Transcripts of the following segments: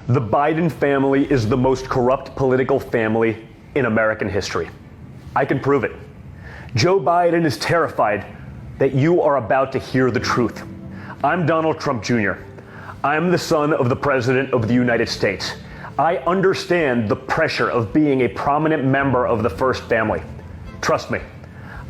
The Biden family is the most corrupt political family in American history. I can prove it. Joe Biden is terrified that you are about to hear the truth. I'm Donald Trump Jr. I'm the son of the President of the United States. I understand the pressure of being a prominent member of the first family. Trust me,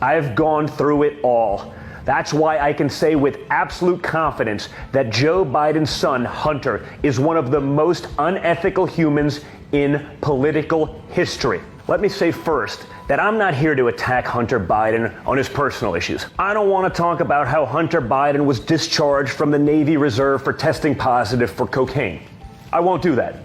I've gone through it all. That's why I can say with absolute confidence that Joe Biden's son, Hunter, is one of the most unethical humans in political history. Let me say first that I'm not here to attack Hunter Biden on his personal issues. I don't want to talk about how Hunter Biden was discharged from the Navy Reserve for testing positive for cocaine. I won't do that.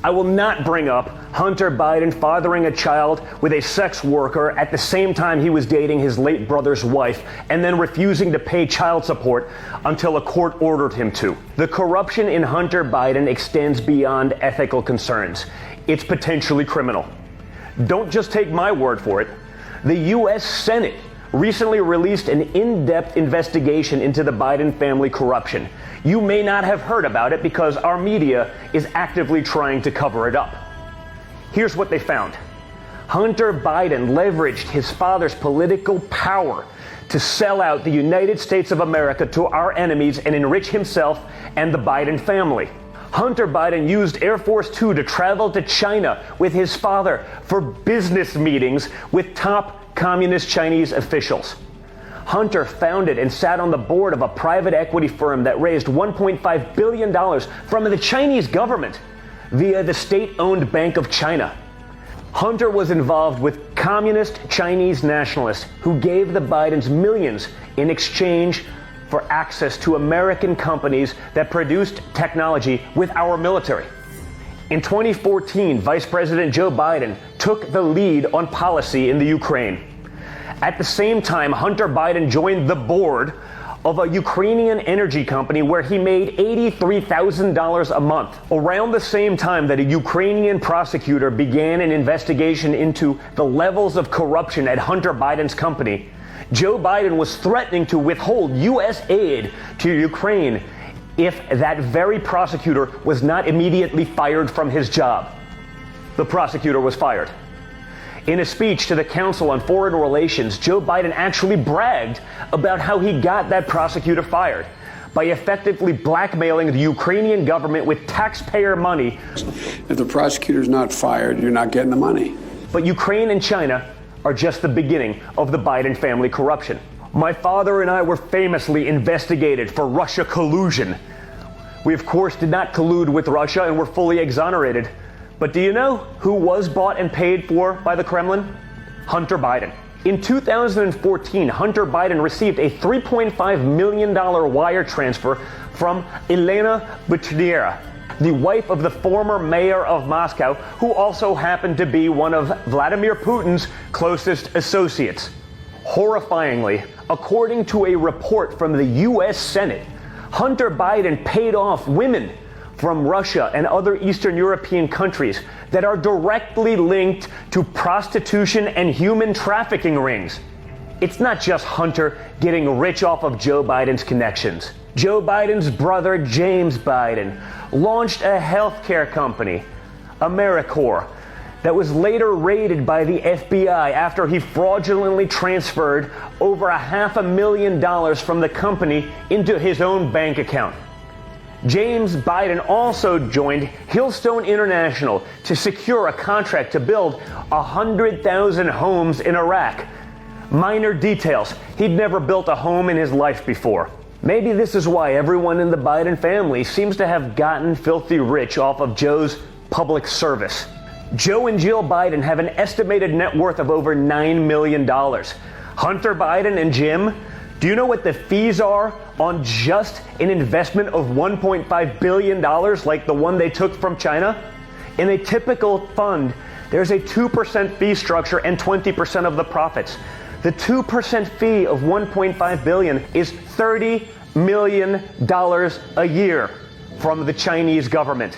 I will not bring up Hunter Biden fathering a child with a sex worker at the same time he was dating his late brother's wife and then refusing to pay child support until a court ordered him to. The corruption in Hunter Biden extends beyond ethical concerns. It's potentially criminal. Don't just take my word for it. The U.S. Senate recently released an in-depth investigation into the Biden family corruption. You may not have heard about it because our media is actively trying to cover it up. Here's what they found. Hunter Biden leveraged his father's political power to sell out the United States of America to our enemies and enrich himself and the Biden family. Hunter Biden used Air Force Two to travel to China with his father for business meetings with top communist Chinese officials. Hunter founded and sat on the board of a private equity firm that raised $1.5 billion from the Chinese government via the state-owned Bank of China. Hunter was involved with communist Chinese nationalists who gave the Bidens millions in exchange for access to American companies that produced technology with our military. In 2014, Vice President Joe Biden took the lead on policy in the Ukraine. At the same time, Hunter Biden joined the board of a Ukrainian energy company where he made $83,000 a month. Around the same time that a Ukrainian prosecutor began an investigation into the levels of corruption at Hunter Biden's company, Joe Biden was threatening to withhold U.S. aid to Ukraine if that very prosecutor was not immediately fired from his job. The prosecutor was fired. In a speech to the Council on Foreign Relations, Joe Biden actually bragged about how he got that prosecutor fired by effectively blackmailing the Ukrainian government with taxpayer money. If the prosecutor's not fired, you're not getting the money. But Ukraine and China are just the beginning of the Biden family corruption. My father and I were famously investigated for Russia collusion. We, of course, did not collude with Russia and were fully exonerated. But do you know who was bought and paid for by the Kremlin? Hunter Biden. In 2014, Hunter Biden received a $3.5 million wire transfer from Elena Buchniera, the wife of the former mayor of Moscow, who also happened to be one of Vladimir Putin's closest associates. Horrifyingly, according to a report from the U.S. Senate, Hunter Biden paid off women from Russia and other Eastern European countries that are directly linked to prostitution and human trafficking rings. It's not just Hunter getting rich off of Joe Biden's connections. Joe Biden's brother, James Biden, launched a healthcare company, AmeriCorps, that was later raided by the FBI after he fraudulently transferred over $500,000 from the company into his own bank account. James Biden also joined Hillstone International to secure a contract to build 100,000 homes in Iraq. Minor details. He'd never built a home in his life before. Maybe this is why everyone in the Biden family seems to have gotten filthy rich off of Joe's public service. Joe and Jill Biden have an estimated net worth of over $9 million. Hunter Biden and Jim, do you know what the fees are on just an investment of $1.5 billion like the one they took from China? In a typical fund, there's a 2% fee structure and 20% of the profits. The 2% fee of $1.5 billion is $30 million a year from the Chinese government.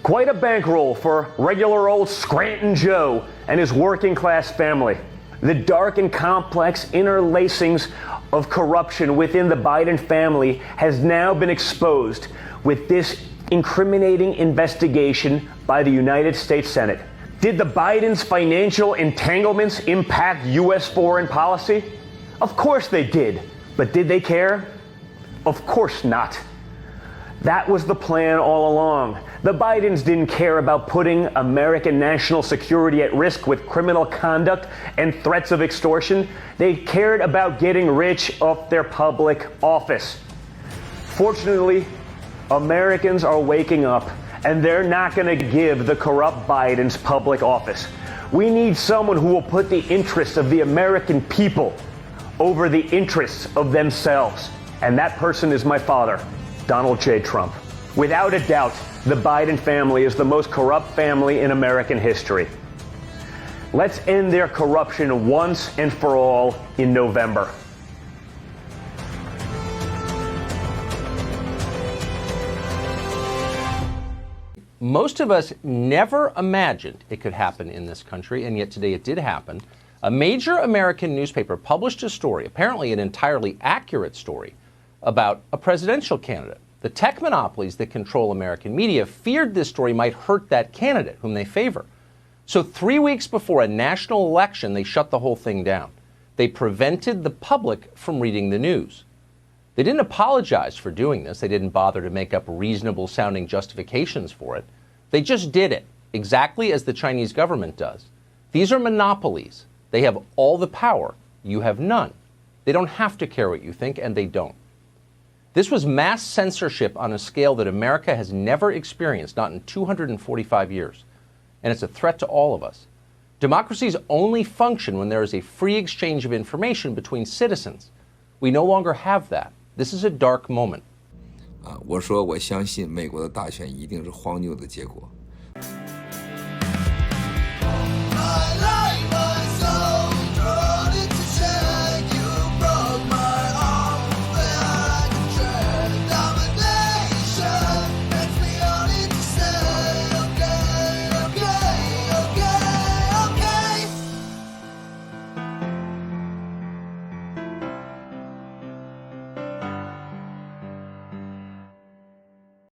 Quite a bankroll for regular old Scranton Joe and his working class family. The dark and complex interlacings of corruption within the Biden family has now been exposed with this incriminating investigation by the United States Senate. Did the Biden's financial entanglements impact U.S. foreign policy? Of course they did. But did they care? Of course not. That was the plan all along. The Bidens didn't care about putting American national security at risk with criminal conduct and threats of extortion. They cared about getting rich off their public office. Fortunately, Americans are waking up, and they're not going to give the corrupt Bidens public office. We need someone who will put the interests of the American people over the interests of themselves. And that person is my father, Donald J. Trump. Without a doubt, the Biden family is the most corrupt family in American history. Let's end their corruption once and for all in November. Most of us never imagined it could happen in this country, and yet today it did happen. A major American newspaper published a story, apparently an entirely accurate story, about a presidential candidate. The tech monopolies that control American media feared this story might hurt that candidate, whom they favor. So 3 weeks before a national election, they shut the whole thing down. They prevented the public from reading the news. They didn't apologize for doing this. They didn't bother to make up reasonable-sounding justifications for it. They just did it, exactly as the Chinese government does. These are monopolies. They have all the power. You have none. They don't have to care what you think, and they don't. This was mass censorship on a scale that America has never experienced, not in 245 years. And it's a threat to all of us. Democracies only function when there is a free exchange of information between citizens. We no longer have that. This is a dark moment. 我说我相信美国的大选一定是荒谬的结果。